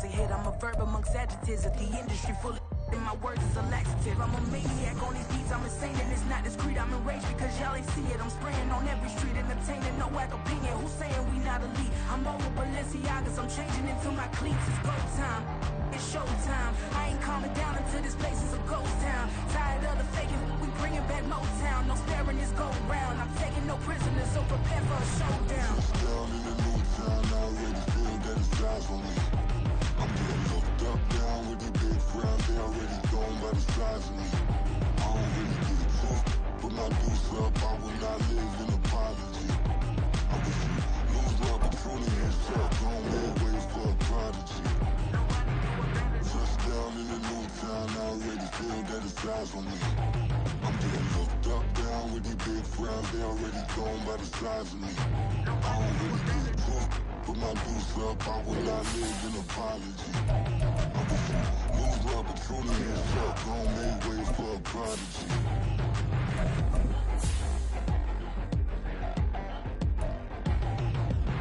a hit. I'm a verb amongst adjectives of the industry full of and my words is a laxative. I'm a maniac on these beats, I'm insane and it's not discreet. I'm enraged because y'all ain't see it. I'm spraying on every street, entertaining, no whack opinion. Who's saying we not elite? I'm over Balenciagas, I'm changing into my cleats. It's go time, it's show time. I ain't calming down until this place is a ghost town. Tired of the faking, we bringing back Motown. No sparing this go round. I'm taking no prisoners, so prepare for a showdown. Down in the new town, I already feel that it's eyes on me. I'm getting looked up, down with the big frowns. They already gone by the size of me. I don't really get it tough. Put my deuce up, I will not live in apology. I wish you lose the opportunity and shut. Don't make way for a prodigy. Touchdown in the new town, I already feel that it's eyes on me. I'm getting looked up, down with the big frowns. They already gone by the size of me. I don't really get it tough. Put my deuce up, I will not live in apology. I wish you lose the opportunity and shut. Don't make way for a prodigy.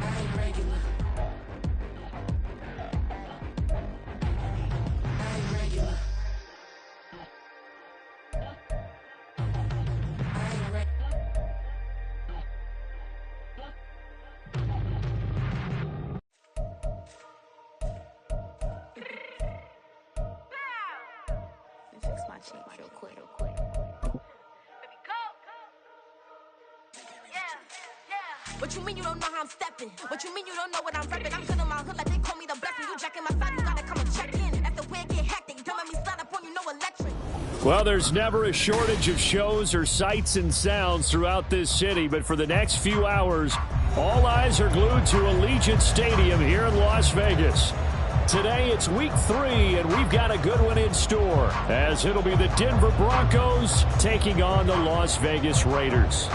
I ain't regular. I ain't regular. I ain't regular. Fix my cheeks real quick. What you mean you don't know how I'm stepping? What you mean you don't know what I'm repping? I'm good in my hood like they call me the blessing. You jacking my side, you gotta come and check in. After where get hectic, don't make me slide up on you, no electric. Well, there's never a shortage of shows or sights and sounds throughout this city, but for the next few hours, all eyes are glued to Allegiant Stadium here in Las Vegas. Today, it's week 3, and we've got a good one in store, as it'll be the Denver Broncos taking on the Las Vegas Raiders.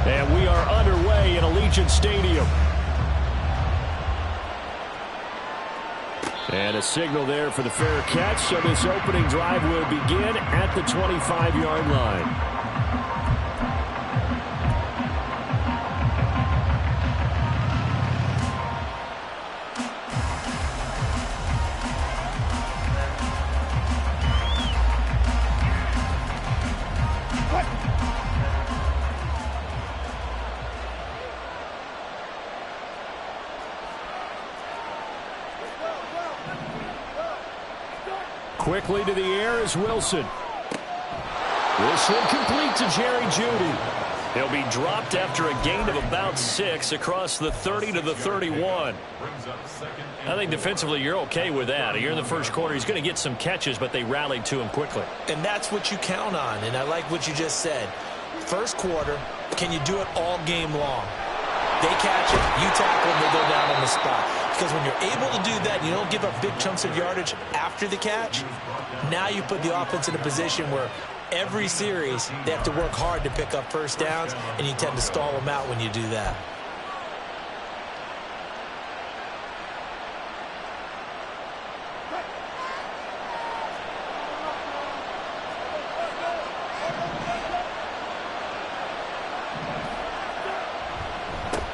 And we are underway in Allegiant Stadium. And a signal there for the fair catch, so this opening drive will begin at the 25-yard line. Quickly to the air is Wilson. This one complete to Jerry Jeudy. He'll be dropped after a gain of about 6 across the 30 to the 31. I think defensively you're okay with that. Here in the first quarter, he's going to get some catches, but they rallied to him quickly. And that's what you count on, and I like what you just said. First quarter, can you do it all game long? They catch it, you tackle them, they go down on the spot. Because when you're able to do that, you don't give up big chunks of yardage after the catch. Now you put the offense in a position where every series they have to work hard to pick up first downs, and you tend to stall them out when you do that.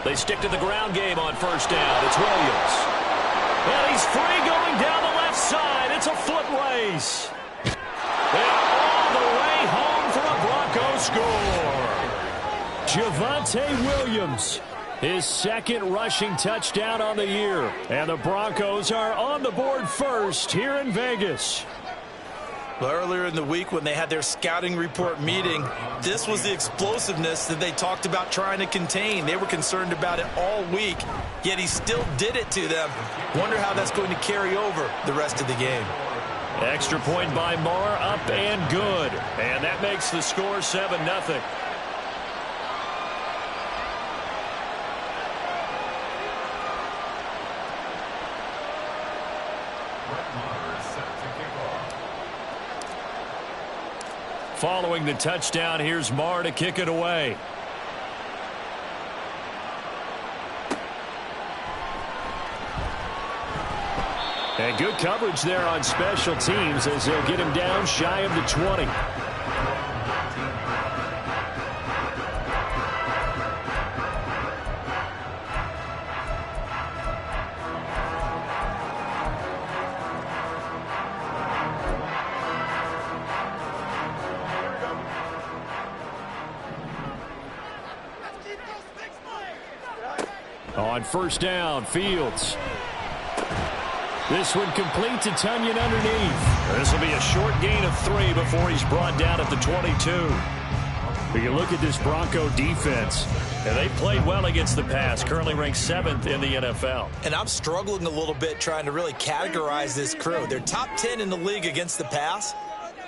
They stick to the ground game on first down. It's Williams. And he's free going down the left side. It's a foot race. And all the way home for a Broncos score. Javonte Williams, his second rushing touchdown on the year. And the Broncos are on the board first here in Vegas. Well, earlier in the week when they had their scouting report meeting, this was the explosiveness that they talked about trying to contain. They were concerned about it all week, yet he still did it to them. Wonder how that's going to carry over the rest of the game. Extra point by Marr, up and good. And that makes the score 7-0. Following the touchdown, here's Marr to kick it away. And good coverage there on special teams as they'll get him down shy of the 20. On first down, Fields. This one complete to Tunyon underneath. This will be a short gain of 3 before he's brought down at the 22. But you look at this Bronco defense, and they played well against the pass, currently ranked 7th in the NFL. And I'm struggling a little bit trying to really categorize this crew. They're top 10 in the league against the pass,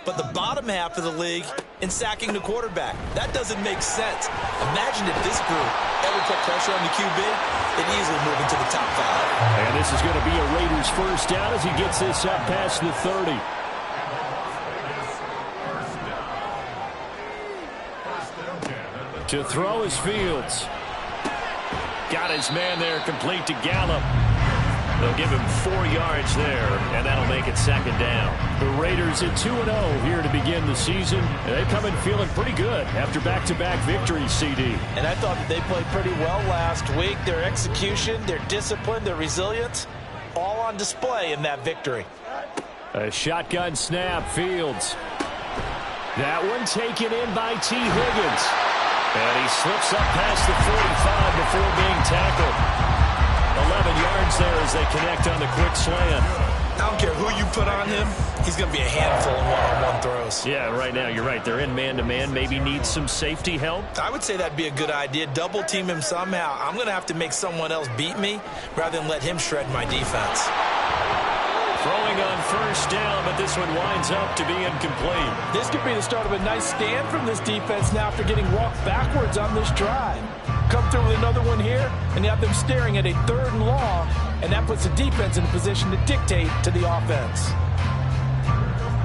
but the bottom half of the league in sacking the quarterback. That doesn't make sense. Imagine if this group ever put pressure on the QB, they'd easily move into the top 5. And this is going to be a Raiders first down as he gets this up past the 30. To throw is Fields. Got his man there, complete to Gallup. They'll give him 4 yards there, and that'll make it second down. The Raiders at 2-0 here to begin the season. They come in feeling pretty good after back-to-back victories, CD. And I thought that they played pretty well last week. Their execution, their discipline, their resilience, all on display in that victory. A shotgun snap, Fields. That one taken in by T. Higgins. And he slips up past the 45 before being tackled. 11 yards there as they connect on the quick slant. I don't care who you put on him, he's going to be a handful in one-on-one throws. Yeah, right now, you're right. They're in man-to-man. Maybe needs some safety help. I would say that'd be a good idea. Double team him somehow. I'm going to have to make someone else beat me rather than let him shred my defense. Throwing on first down, but this one winds up to be incomplete. This could be the start of a nice stand from this defense now after getting walked backwards on this drive. Come through with another one here, and you have them staring at a 3rd and long, and that puts the defense in a position to dictate to the offense.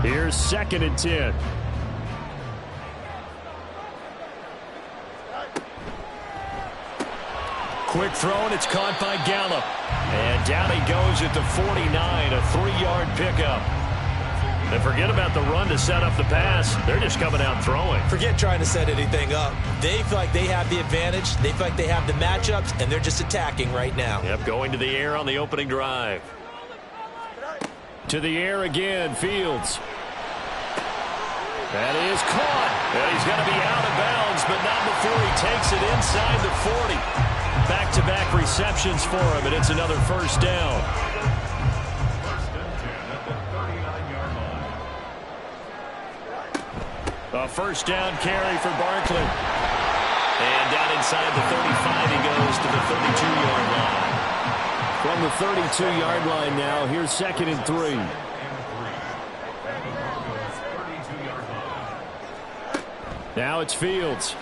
Here's 2nd and 10. Quick throw, and it's caught by Gallup. And down he goes at the 49, a 3-yard pickup. And forget about the run to set up the pass. They're just coming out throwing. Forget trying to set anything up. They feel like they have the advantage. They feel like they have the matchups, and they're just attacking right now. Yep, going to the air on the opening drive. To the air again, Fields. That is caught. And he's going to be out of bounds, but not before he takes it inside the 40. Back-to-back receptions for him, and it's another first down. A first down carry for Barkley. And down inside the 35, he goes to the 32-yard line. From the 32-yard line now, here's 2nd and 3. Now it's Fields.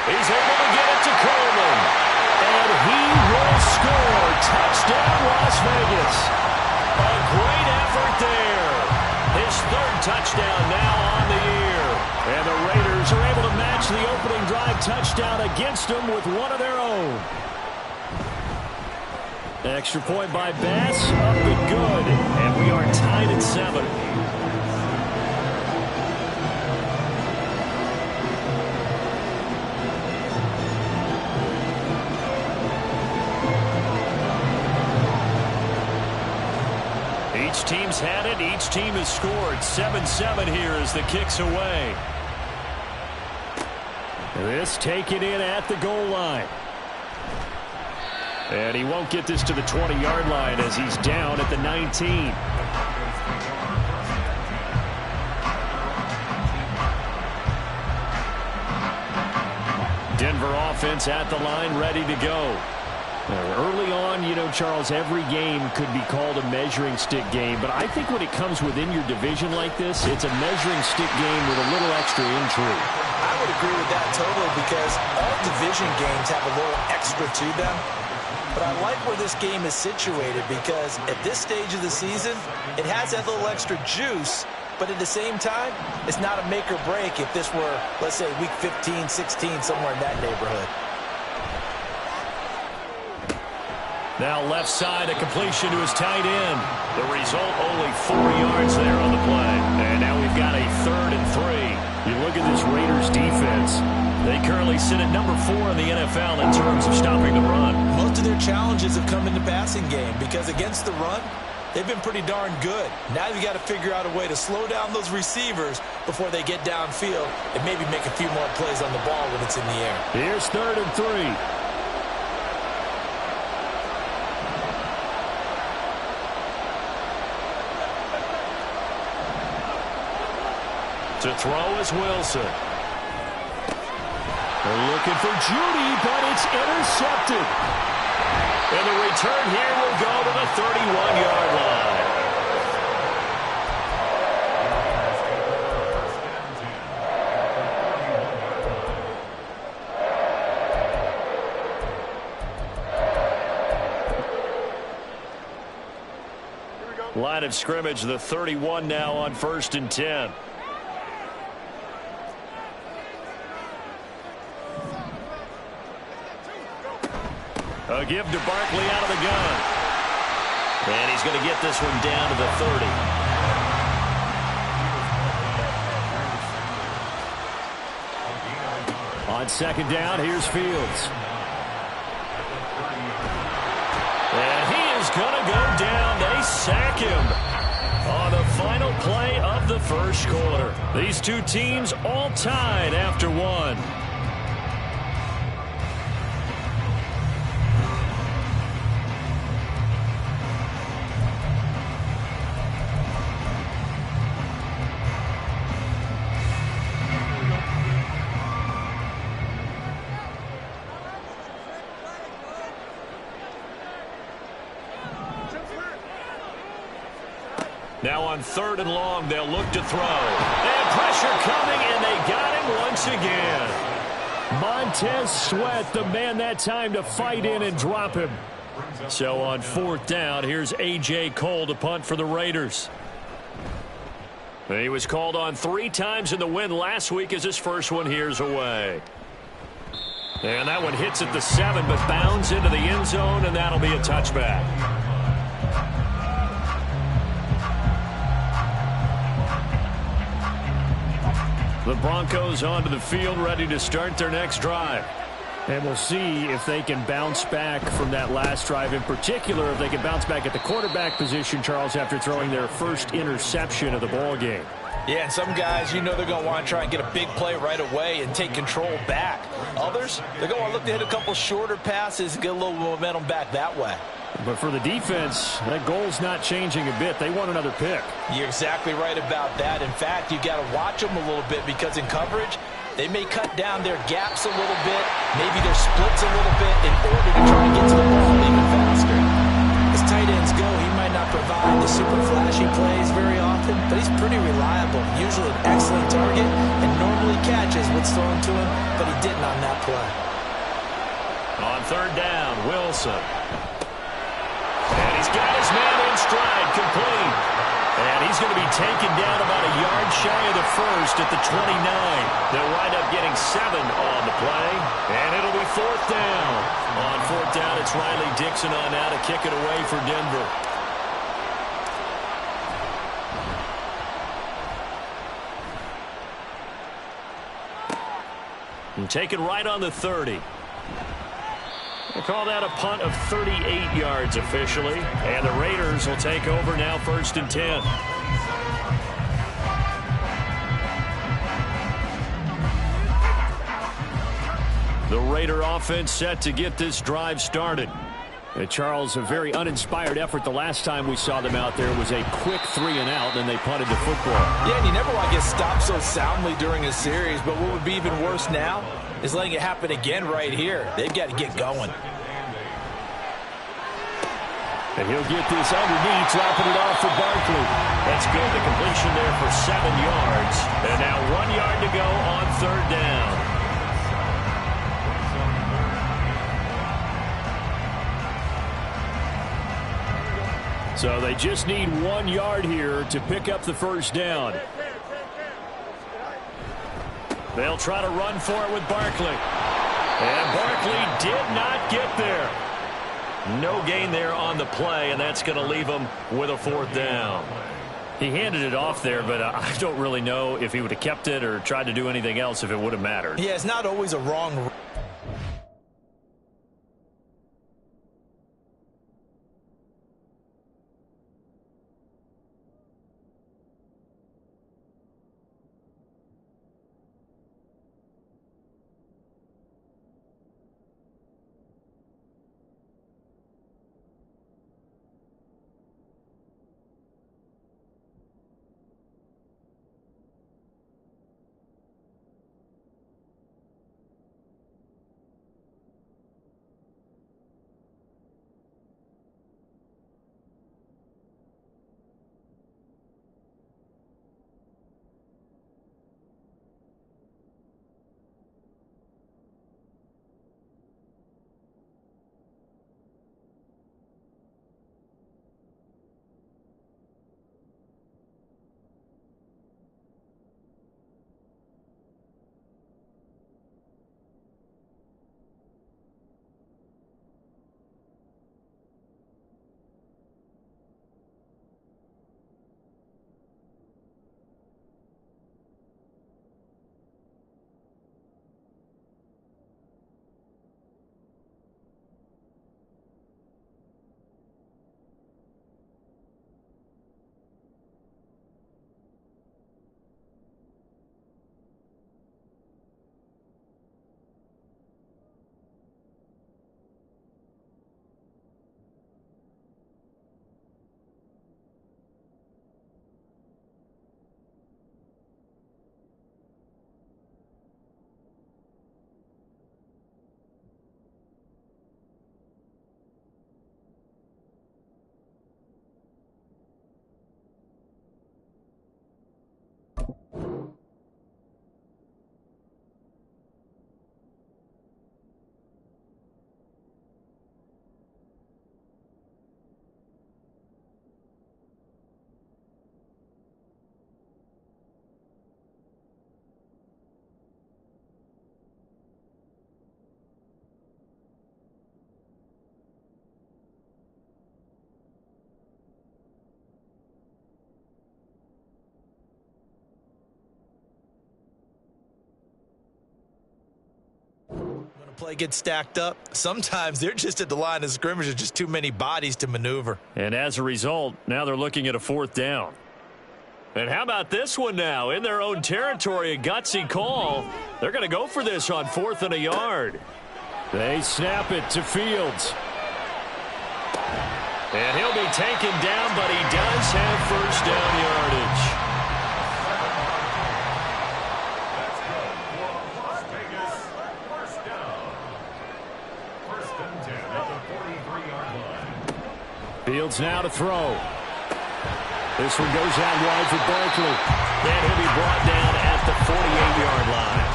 He's able to get it to Coleman. And he will score. Touchdown, Las Vegas. A great effort there. His 3rd touchdown now on the year. And the Raiders are able to match the opening drive touchdown against them with one of their own. Extra point by Bass, up and good. And we are tied at 7. Each team's had it. Each team has scored. 7-7 here as the kick's away. This taken in at the goal line. And he won't get this to the 20-yard line as he's down at the 19. Denver offense at the line, ready to go. Early on, you know, Charles, every game could be called a measuring stick game. But I think when it comes within your division like this, it's a measuring stick game with a little extra intrigue. I would agree with that totally because all division games have a little extra to them. But I like where this game is situated because at this stage of the season, it has that little extra juice. But at the same time, it's not a make or break if this were, let's say, week 15, 16, somewhere in that neighborhood. Now left side, a completion to his tight end. The result, only 4 yards there on the play. And now we've got a 3rd and 3. You look at this Raiders defense. They currently sit at number 4 in the NFL in terms of stopping the run. Most of their challenges have come in the passing game because against the run, they've been pretty darn good. Now you got to figure out a way to slow down those receivers before they get downfield and maybe make a few more plays on the ball when it's in the air. Here's 3rd and 3. To throw is Wilson. They're looking for Judy, but it's intercepted. And the return here will go to the 31-yard line. Line of scrimmage, the 31 now on 1st and 10. A give to Barkley out of the gun. And he's going to get this one down to the 30. On 2nd down, here's Fields. And he is going to go down. They sack him on the final play of the 1st quarter. These two teams all tied after 1. Now on 3rd and long, they'll look to throw. And pressure coming, and they got him once again. Montez Sweat, the man that time to fight in and drop him. So on 4th down, here's A.J. Cole to punt for the Raiders. He was called on 3 times in the win last week as his first one here's away. And that one hits at the 7, but bounds into the end zone, and that'll be a touchback. The Broncos onto the field, ready to start their next drive. And we'll see if they can bounce back from that last drive. In particular, if they can bounce back at the quarterback position, Charles, after throwing their first interception of the ball game. Yeah, and some guys, they're going to want to try and get a big play right away and take control back. Others, they're going to look to hit a couple shorter passes and get a little momentum back that way. But for the defense, that goal's not changing a bit. They want another pick. You're exactly right about that. In fact, you got to watch them a little bit because in coverage, they may cut down their gaps a little bit, maybe their splits a little bit in order to try and get to the ball even faster. As tight ends go, he might not provide the super flashy plays very often, but he's pretty reliable. Usually an excellent target and normally catches what's thrown to him, but he didn't on that play. On 3rd down, Wilson. And he's got his man in stride, complete. And he's going to be taken down about a yard shy of the 1st at the 29. They'll wind up getting 7 on the play. And it'll be 4th down. On 4th down, it's Riley Dixon on now to kick it away for Denver. And take it right on the 30. We'll call that a punt of 38 yards officially. And the Raiders will take over now 1st and 10. The Raider offense set to get this drive started. And Charles, a very uninspired effort the last time we saw them out there. It was a quick 3-and-out, and they punted the football. Yeah, and you never want to get stopped so soundly during a series, but what would be even worse now is letting it happen again right here. They've got to get going. And he'll get this underneath, dropping it off for Barkley. That's good. The completion there for 7 yards. And now 1 yard to go on 3rd down. So they just need 1 yard here to pick up the 1st down. They'll try to run for it with Barkley. And Barkley did not get there. No gain there on the play, and that's going to leave him with a 4th down. He handed it off there, but I don't really know if he would have kept it or tried to do anything else if it would have mattered. Yeah, it's not always a wrong. Play gets stacked up. Sometimes they're just at the line of scrimmage. There's just too many bodies to maneuver. And as a result, now they're looking at a 4th down. And how about this one now? In their own territory, a gutsy call. They're going to go for this on 4th and a yard. They snap it to Fields. And he'll be taken down, but he does have 1st down yardage. Fields now to throw. This one goes out wide for Barkley. And he'll be brought down at the 48-yard line.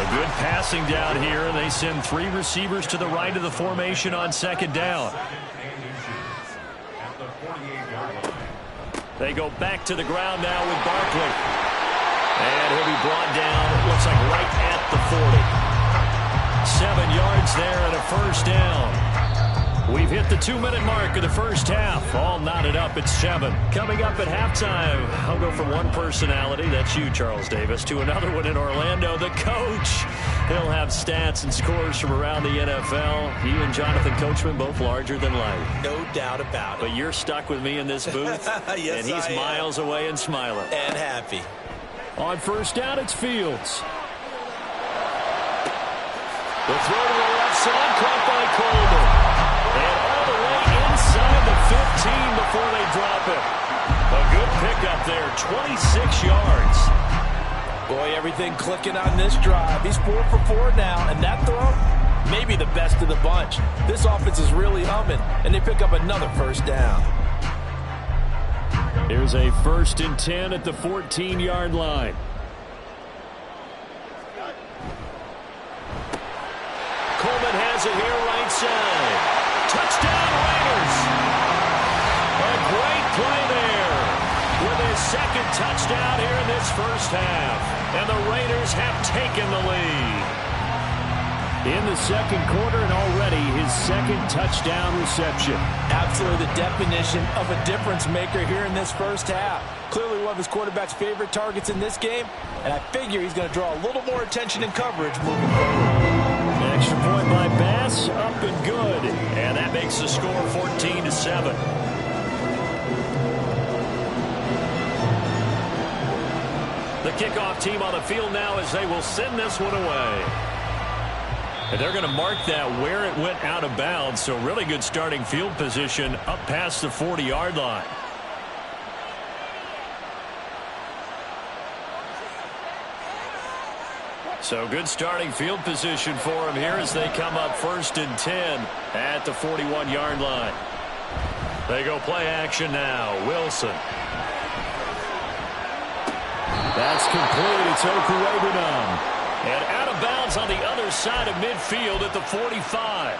A good passing down here, and they send 3 receivers to the right of the formation on 2nd down. They go back to the ground now with Barkley. And he'll be brought down, it looks like right at the 40. 7 yards there and a 1st down. We've hit the 2-minute mark of the first half. All knotted up at 7. Coming up at halftime, I'll go from one personality, that's you, Charles Davis, to another one in Orlando, the coach. He'll have stats and scores from around the NFL. You and Jonathan Coachman both larger than life. No doubt about it. But you're stuck with me in this booth. Yes, and he's miles away and smiling. And happy. On 1st down, it's Fields. The throw to the left side, caught by Coleman. And all the way inside the 15 before they drop it. A good pickup there, 26 yards. Boy, everything clicking on this drive. He's 4 for 4 now, and that throw, maybe the best of the bunch. This offense is really humming, and they pick up another 1st down. Here's a 1st and 10 at the 14-yard line. Coleman has it here right side. Touchdown Raiders. A great play there with his 2nd touchdown here in this first half. And the Raiders have taken the lead. In the 2nd quarter and already his 2nd touchdown reception. Absolutely the definition of a difference maker here in this first half. Clearly one of his quarterback's favorite targets in this game. And I figure he's going to draw a little more attention and coverage moving forward. Extra point by Bass, up and good. And that makes the score 14-7. The kickoff team on the field now as they will send this one away. And they're going to mark that where it went out of bounds. So really good starting field position up past the 40-yard line. So good starting field position for him here as they come up 1st and 10 at the 41-yard line. They go play action now. Wilson. That's complete. It's Okurebunom. And out of bounds on the other side of midfield at the 45.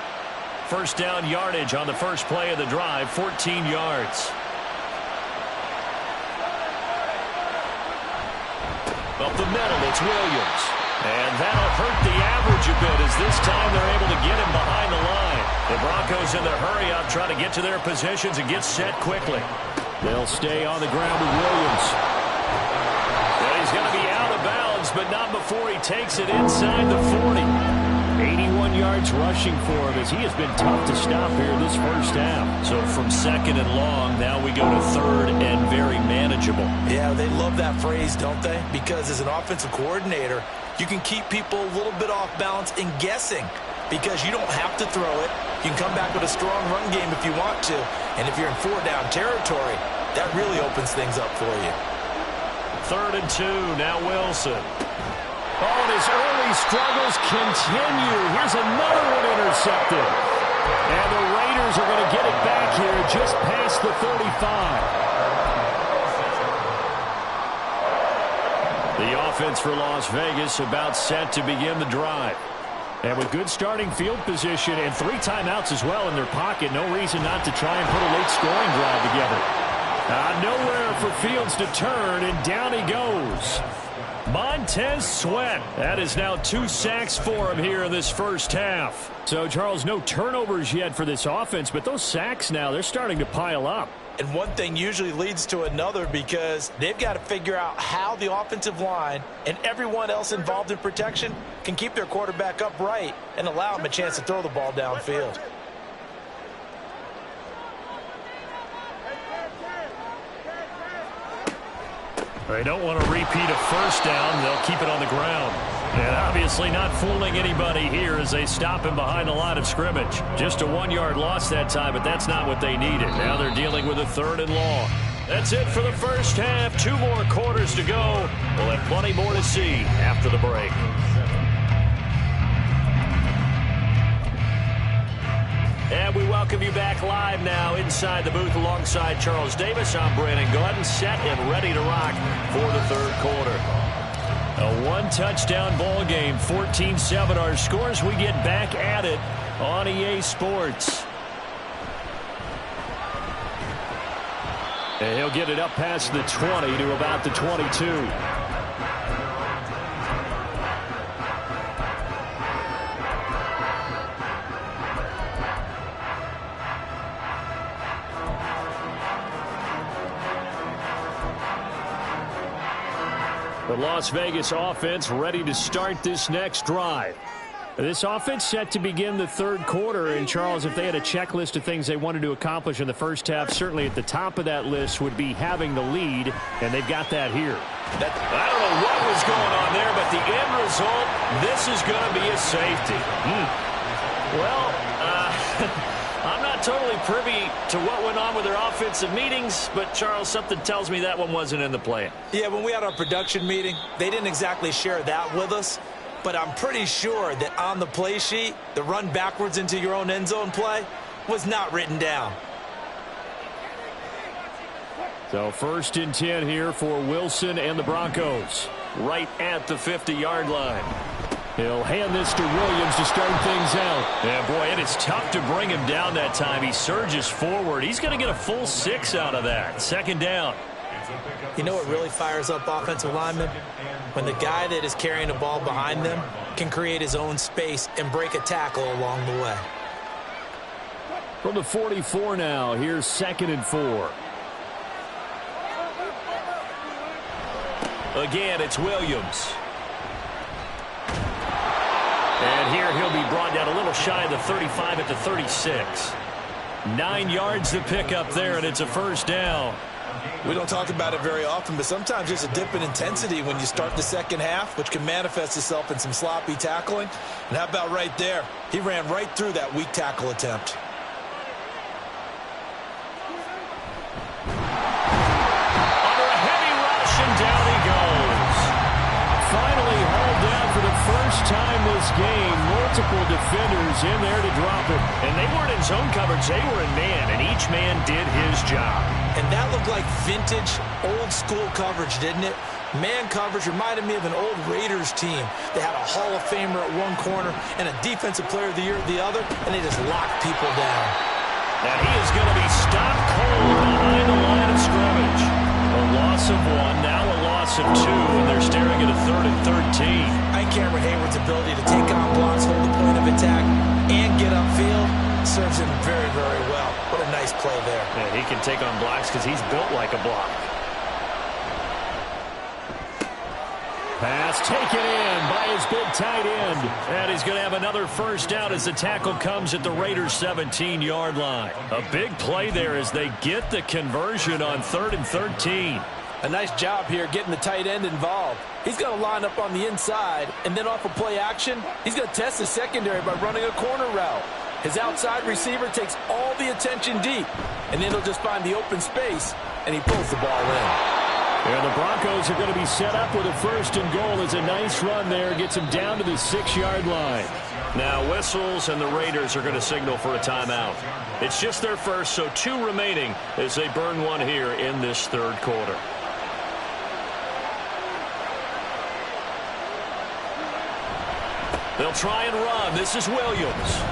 1st down yardage on the first play of the drive, 14 yards. Up the middle, it's Williams. And that'll hurt the average a bit as this time they're able to get him behind the line. The Broncos in the hurry-up trying to get to their positions and get set quickly. They'll stay on the ground with Williams. And he's going to be out of bounds, but not before he takes it inside the 40. 81 yards rushing for him as he has been tough to stop here this first half. So from 2nd and long, now we go to 3rd and very manageable. Yeah, they love that phrase, don't they? Because as an offensive coordinator, you can keep people a little bit off balance and guessing because you don't have to throw it. You can come back with a strong run game if you want to. And if you're in 4-down territory, that really opens things up for you. 3rd and 2, now Wilson. Oh, and his early struggles continue. Here's another one intercepted. And the Raiders are going to get it back here just past the 35. The offense for Las Vegas about set to begin the drive. And with good starting field position and 3 timeouts as well in their pocket, no reason not to try and put a late scoring drive together. Nowhere for Fields to turn, and down he goes. Montez Sweat. That is now 2 sacks for him here in this first half. So, Charles, no turnovers yet for this offense, but those sacks now, they're starting to pile up. And one thing usually leads to another because they've got to figure out how the offensive line and everyone else involved in protection can keep their quarterback upright and allow him a chance to throw the ball downfield. They don't want to repeat a first down. They'll keep it on the ground. And obviously not fooling anybody here as they stop him behind the line of scrimmage. Just a 1-yard loss that time, but that's not what they needed. Now they're dealing with a 3rd and long. That's it for the first half. 2 more quarters to go. We'll have plenty more to see after the break. And we welcome you back live now inside the booth alongside Charles Davis. I'm Brandon Gordon, set and ready to rock for the 3rd quarter. A 1-touchdown ball game, 14-7 our scores. We get back at it on EA Sports. And he'll get it up past the 20 to about the 22. The Las Vegas offense ready to start this next drive. This offense set to begin the 3rd quarter. And, Charles, if they had a checklist of things they wanted to accomplish in the first half, certainly at the top of that list would be having the lead, and they've got that here. I don't know what was going on there, but the end result, this is going to be a safety. Well, I'm not totally privy to what went on with their offensive meetings, but, Charles, something tells me that one wasn't in the plan. Yeah, when we had our production meeting, they didn't exactly share that with us, but I'm pretty sure that on the play sheet, the run backwards into your own end zone play was not written down. So 1st and 10 here for Wilson and the Broncos, right at the 50-yard line. He'll hand this to Williams to start things out. And, boy, it is tough to bring him down that time. He surges forward. He's going to get a full 6 out of that. 2nd down. You know what really fires up offensive linemen? When the guy that is carrying the ball behind them can create his own space and break a tackle along the way. From the 44 now, here's 2nd and 4. Again, it's Williams. And here he'll be brought down a little shy of the 35 at the 36. 9 yards to pick up there, and it's a 1st down. We don't talk about it very often, but sometimes there's a dip in intensity when you start the 2nd half, which can manifest itself in some sloppy tackling. And how about right there? He ran right through that weak tackle attempt. Under a heavy rush, and down he goes. Finally hauled down for the first time this game. Multiple defenders in there to drop it. And they weren't in zone coverage. They were in man, and each man did his job. And that looked like vintage, old-school coverage, didn't it? Man coverage reminded me of an old Raiders team. They had a Hall of Famer at one corner and a Defensive Player of the Year at the other, and they just locked people down. And he is going to be stopped cold behind the line of scrimmage. A loss of 1, now a loss of 2, and they're staring at a 3rd and 13. I think Cameron Hayward's ability to take on blocks, hold the point of attack, and get upfield serves him very, very well. What a nice play there. Yeah, he can take on blocks because he's built like a block. Pass taken in by his big tight end. And he's going to have another 1st down as the tackle comes at the Raiders' 17-yard line. A big play there as they get the conversion on 3rd and 13. A nice job here getting the tight end involved. He's going to line up on the inside, and then off of play action, he's going to test the secondary by running a corner route. His outside receiver takes all the attention deep, and then he'll just find the open space, and he pulls the ball in. And the Broncos are going to be set up with a 1st and goal. As a nice run there gets him down to the 6-yard line. Now whistles, and the Raiders are going to signal for a timeout. It's just their first, so 2 remaining as they burn one here in this 3rd quarter. They'll try and run. This is Williams.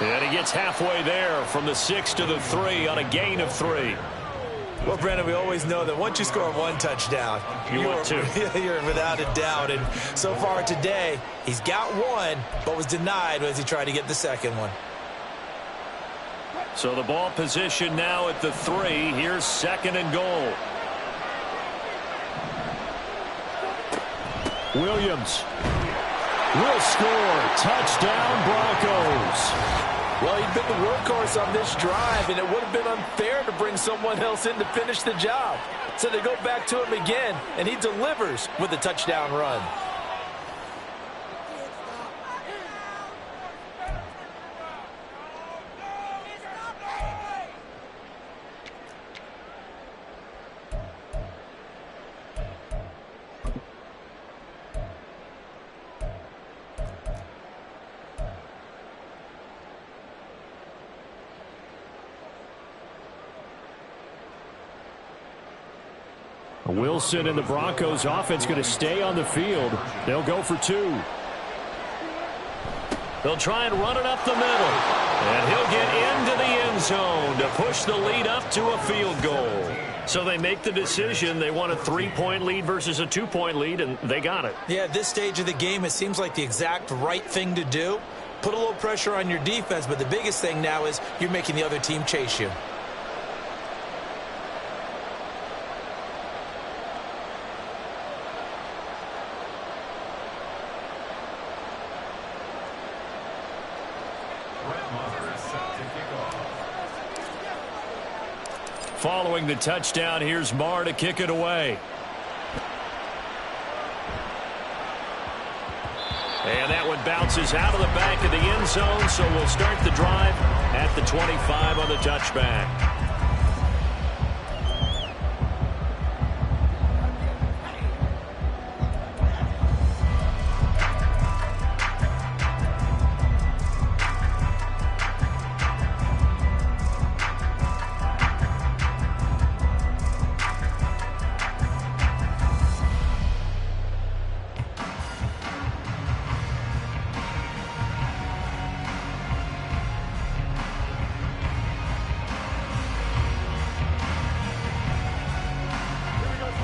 And he gets halfway there from the 6 to the 3 on a gain of 3. Well, Brandon, we always know that once you score 1 touchdown, you're without a doubt. And so far today, he's got 1, but was denied as he tried to get the 2nd one. So the ball position now at the 3. Here's 2nd and goal. Williams will score. Touchdown, Broncos. Well, he'd been the workhorse on this drive, and it would have been unfair to bring someone else in to finish the job. So they go back to him again, and he delivers with a touchdown run. Wilson and the Broncos offense going to stay on the field. They'll go for 2. They'll try and run it up the middle. And he'll get into the end zone to push the lead up to a field goal. So they make the decision. They want a 3-point lead versus a 2-point lead, and they got it. Yeah, at this stage of the game, it seems like the exact right thing to do. Put a little pressure on your defense, but the biggest thing now is you're making the other team chase you. Following the touchdown, here's Marr to kick it away. And that one bounces out of the back of the end zone, so we'll start the drive at the 25 on the touchback.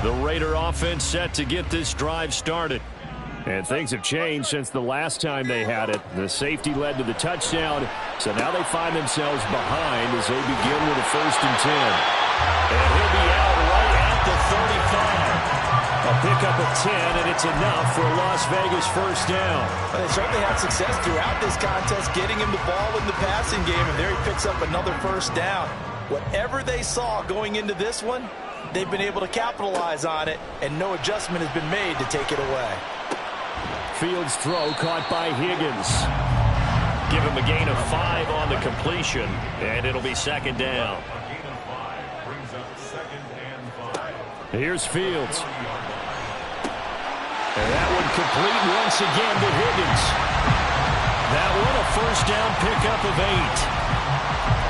The Raider offense set to get this drive started. And things have changed since the last time they had it. The safety led to the touchdown, so now they find themselves behind as they begin with a 1st and 10. And he'll be out right at the 35. A pickup of 10, and it's enough for a Las Vegas 1st down. They certainly had success throughout this contest getting him the ball in the passing game, and there he picks up another 1st down. Whatever they saw going into this one, they've been able to capitalize on it, and no adjustment has been made to take it away. Fields' throw caught by Higgins. Give him a gain of 5 on the completion, and it'll be 2nd down. Here's Fields. And that one complete once again to Higgins. That one a 1st down pickup of 8.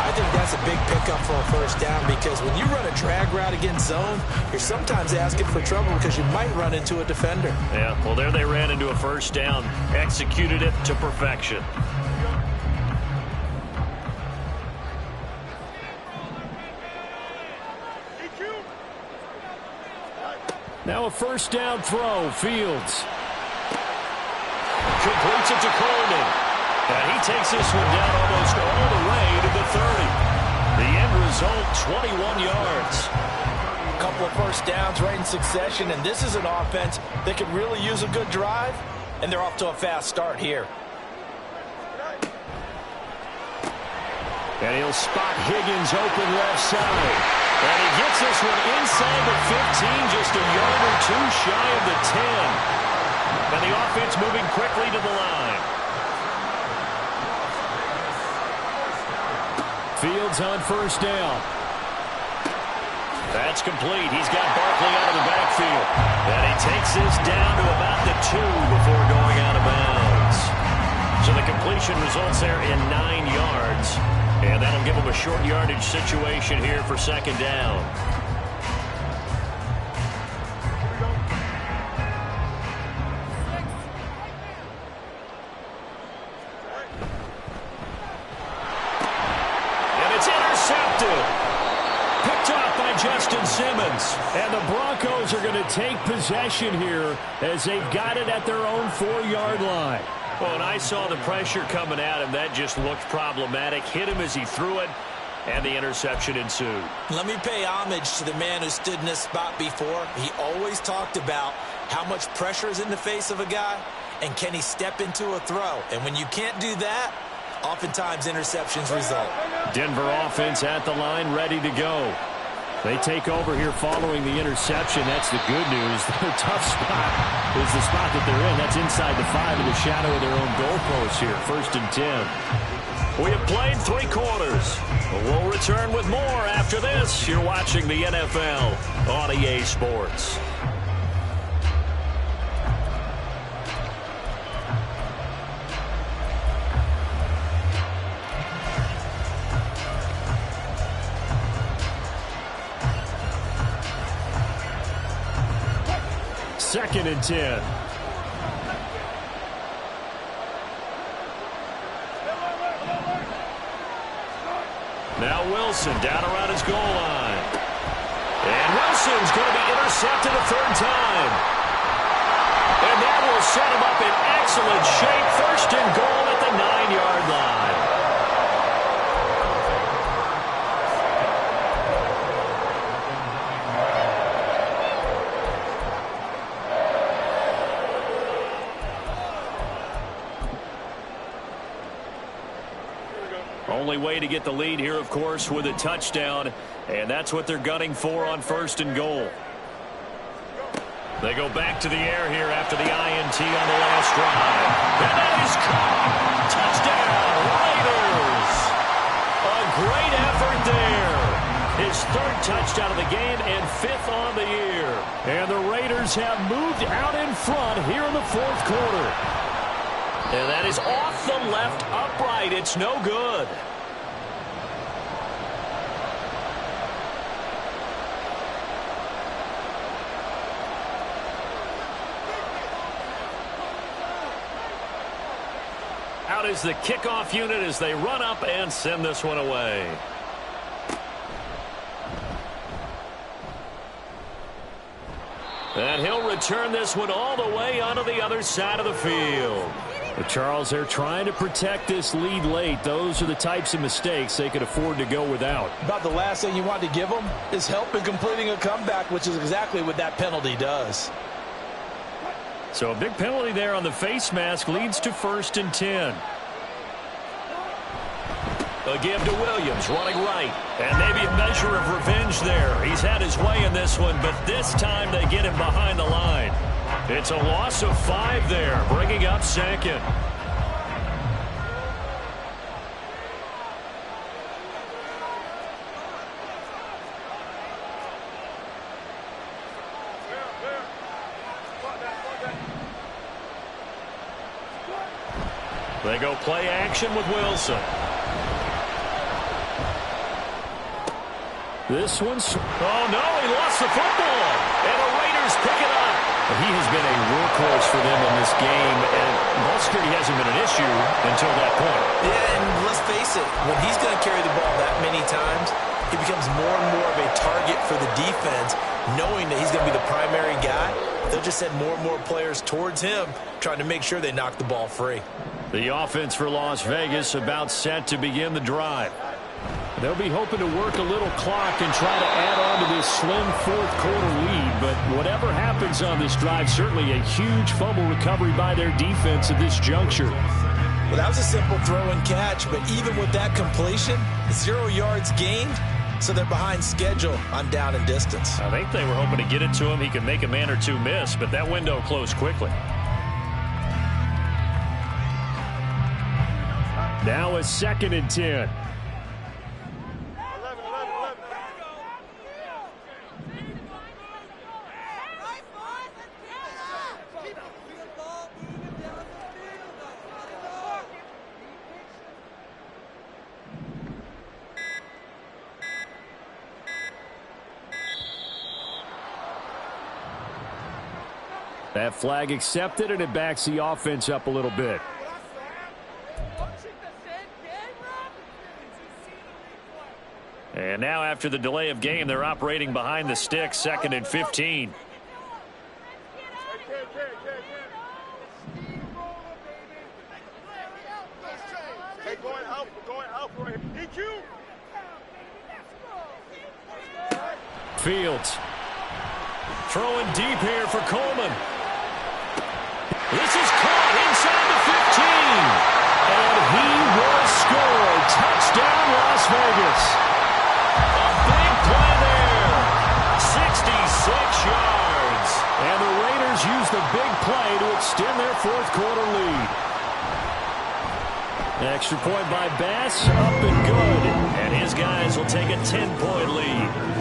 I think that's a big pickup for a 1st down because when you run a drag route against zone, you're sometimes asking for trouble because you might run into a defender. Yeah, well, there they ran into a 1st down, executed it to perfection. Now a 1st down throw, Fields. Completes it to Coleman. And he takes this one down almost all the way to the 30. The end result, 21 yards. A couple of 1st downs right in succession, and this is an offense that could really use a good drive, and they're off to a fast start here. And he'll spot Higgins open left side. And he gets this one inside the 15, just a yard or 2 shy of the 10. And the offense moving quickly to the line. Fields on 1st down. That's complete. He's got Barkley out of the backfield. And he takes this down to about the 2 before going out of bounds. So the completion results there in 9 yards. And that'll give him a short yardage situation here for 2nd down. Justin Simmons. And the Broncos are going to take possession here as they've got it at their own 4-yard line. Well, and I saw the pressure coming at him. That just looked problematic. Hit him as he threw it. and the interception ensued. Let me pay homage to the man who stood in this spot before. He always talked about how much pressure is in the face of a guy, and can he step into a throw. And when you can't do that, oftentimes interceptions result. Denver offense at the line, ready to go. They take over here following the interception. That's the good news. Their tough spot is the spot that they're in. That's inside the 5 in the shadow of their own goalpost here. 1st and 10. We have played 3 quarters. We'll return with more after this. You're watching the NFL on EA Sports. Second and 10. Now Wilson down around his goal line. And Wilson's going to be intercepted a 3rd time. And that will set him up in excellent shape. 1st and goal at the 9-yard line. Only way to get the lead here, of course, with a touchdown, and that's what they're gunning for on 1st and goal. They go back to the air here after the INT on the last drive. And that is caught. Touchdown, Raiders. A great effort there. His 3rd touchdown of the game and 5th on the year. And the Raiders have moved out in front here in the 4th quarter. And that is off the left upright. It's no good. Out is the kickoff unit as they run up and send this one away. And he'll return this one all the way onto the other side of the field. But Charles, they're trying to protect this lead late. Those are the types of mistakes they could afford to go without. About the last thing you want to give them is help in completing a comeback, which is exactly what that penalty does. So a big penalty there on the face mask leads to 1st and 10. A give to Williams, running right. And maybe a measure of revenge there. He's had his way in this one, but this time they get him behind the line. It's a loss of 5 there, bringing up 2nd. They go play action with Wilson. This one's... Oh, no, he lost the football. And the Raiders pick it up. He has been a workhorse for them in this game, and ball security hasn't been an issue until that point. Yeah, and let's face it, when he's going to carry the ball that many times, he becomes more and more of a target for the defense, knowing that he's going to be the primary guy. They'll just send more and more players towards him, trying to make sure they knock the ball free. The offense for Las Vegas about set to begin the drive. They'll be hoping to work a little clock and try to add on to this slim 4th quarter lead. But whatever happens on this drive, certainly a huge fumble recovery by their defense at this juncture. Well, that was a simple throw and catch, but even with that completion, 0 yards gained, so they're behind schedule on down and distance. I think they were hoping to get it to him. He could make a man or two miss, but that window closed quickly. Now a 2nd and 10. That flag accepted, and it backs the offense up a little bit. And now after the delay of game, they're operating behind the sticks, 2nd and 15. backfield. Throwing deep here for Coleman. This is caught inside the 15. And he will score. Touchdown, Las Vegas. A big play there. 66 yards. And the Raiders use the big play to extend their fourth quarter lead. Extra point by Bass, up and good. And his guys will take a 10-point lead.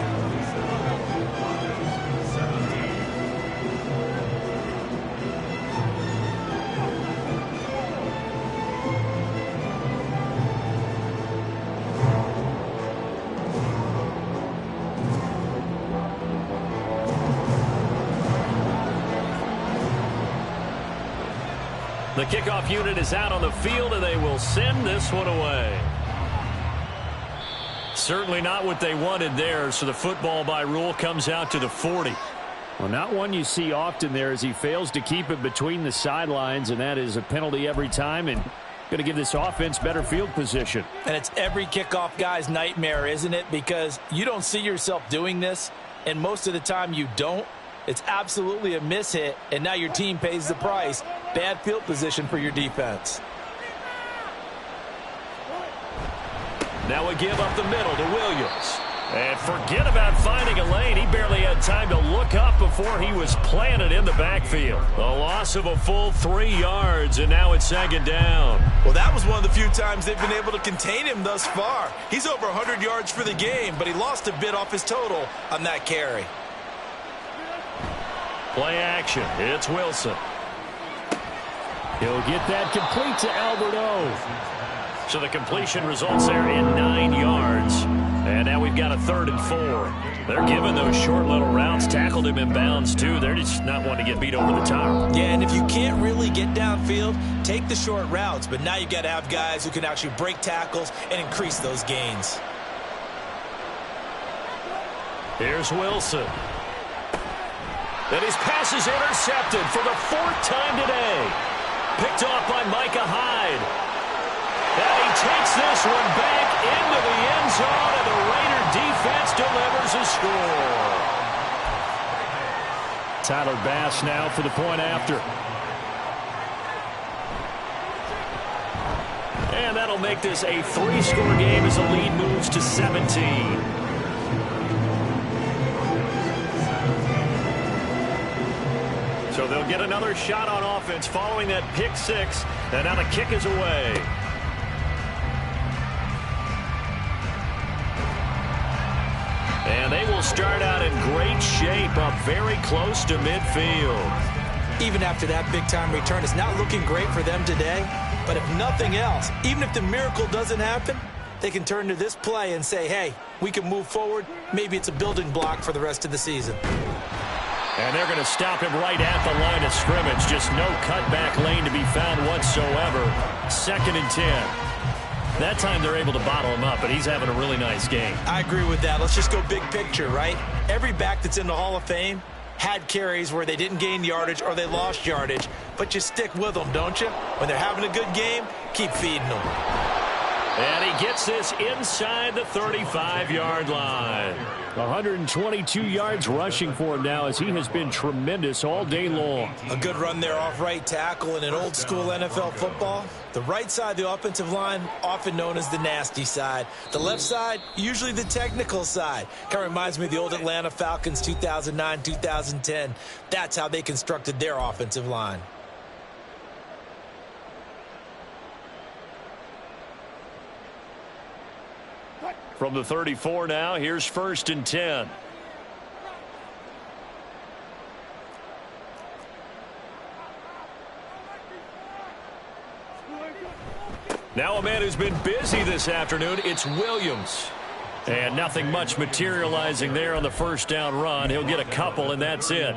The kickoff unit is out on the field, and they will send this one away. Certainly not what they wanted there, so the football by rule comes out to the 40. Well, not one you see often there as he fails to keep it between the sidelines, and that is a penalty every time, and going to give this offense better field position. And it's every kickoff guy's nightmare, isn't it? Because you don't see yourself doing this, and most of the time you don't. It's absolutely a mishit, and now your team pays the price. Bad field position for your defense. Now a give up the middle to Williams. And forget about finding a lane. He barely had time to look up before he was planted in the backfield. A loss of a full 3 yards, and now it's second down. Well, that was one of the few times they've been able to contain him thus far. He's over 100 yards for the game, but he lost a bit off his total on that carry. Play action. It's Wilson. He'll get that complete to Albert O. So the completion results there in 9 yards. And now we've got a 3rd and 4. They're giving those short little routes. Tackled him in bounds, too. They're just not wanting to get beat over the top. Yeah, and if you can't really get downfield, take the short routes. But now you've got to have guys who can actually break tackles and increase those gains. Here's Wilson. And his pass is intercepted for the 4th time today. Picked off by Micah Hyde. And he takes this one back into the end zone, and the Raider defense delivers a score. Tyler Bass now for the point after. And that'll make this a 3-score game as the lead moves to 17. So they'll get another shot on offense following that pick 6. And now the kick is away. And they will start out in great shape, up very close to midfield. Even after that big-time return, it's not looking great for them today. But if nothing else, even if the miracle doesn't happen, they can turn to this play and say, hey, we can move forward. Maybe it's a building block for the rest of the season. And they're going to stop him right at the line of scrimmage. Just no cutback lane to be found whatsoever. 2nd and 10. That time they're able to bottle him up, but he's having a really nice game. I agree with that. Let's just go big picture, right? Every back that's in the Hall of Fame had carries where they didn't gain yardage or they lost yardage, but you stick with them, don't you? When they're having a good game, keep feeding them. And he gets this inside the 35-yard line. 122 yards rushing for him now as he has been tremendous all day long. A good run there off right tackle in an old-school NFL football. The right side of the offensive line, often known as the nasty side. The left side, usually the technical side. Kind of reminds me of the old Atlanta Falcons 2009-2010. That's how they constructed their offensive line. From the 34 now, here's 1st and 10. Now a man who's been busy this afternoon, it's Williams. And nothing much materializing there on the 1st down run. He'll get a couple, and that's it.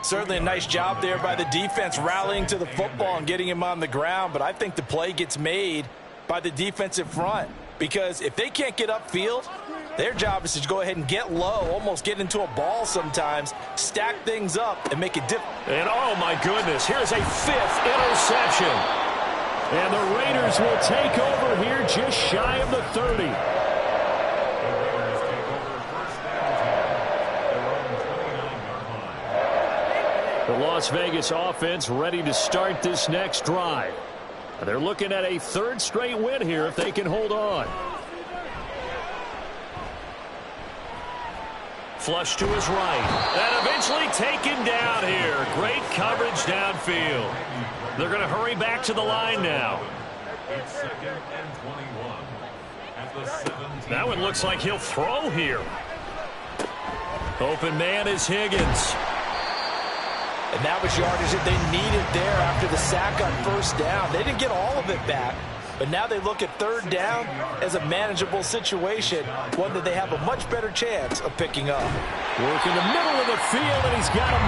Certainly a nice job there by the defense rallying to the football and getting him on the ground, but I think the play gets made by the defensive front. Because if they can't get upfield, their job is to go ahead and get low, almost get into a ball sometimes, stack things up, and make it different. And oh my goodness, here's a 5th interception. And the Raiders will take over here just shy of the 30. Las Vegas offense ready to start this next drive. They're looking at a third straight win here if they can hold on. Flush to his right. And eventually taken down here. Great coverage downfield. They're going to hurry back to the line now. That one looks like he'll throw here. Open man is Higgins. And that was yardage that they needed there after the sack on first down. They didn't get all of it back, but now they look at third down as a manageable situation, one that they have a much better chance of picking up. Work in the middle of the field, and he's got him.